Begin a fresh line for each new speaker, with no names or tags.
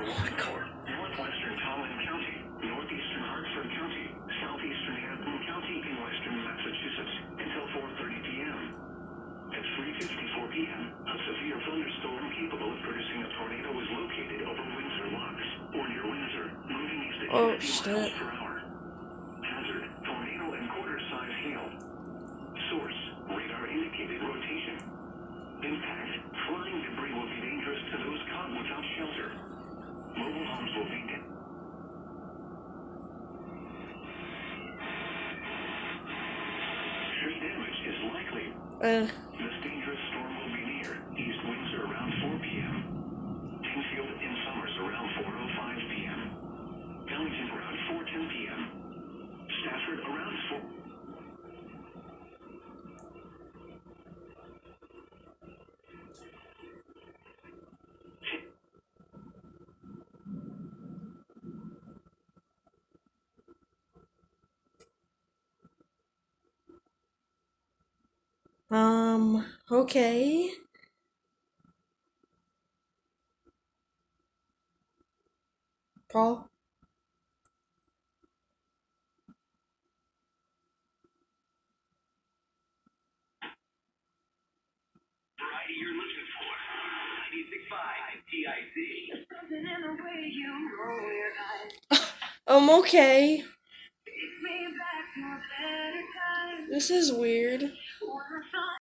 Northwestern Tallinn County, northeastern Hartford County, southeastern Hampton County in western Massachusetts until 4:30 p.m. At 3:54 p.m., a severe thunderstorm capable of producing a tornado was located over Windsor Locks, or near Windsor, moving east at 50 miles per hour. Hazard, tornado and quarter-size hail. Source, radar indicated rotation. Impact, flying debris will be dangerous to those caught without shelter. Mobile homes will be dead. Tree damage is likely. This dangerous storm will be near East Windsor around 4 p.m. Tinfield in Somers around 4:05 p.m. Ellington around 4:10 p.m. Stafford around 4.
Okay. Paul?
Variety you're looking for. 96.5 TIC.
Okay. This is weird.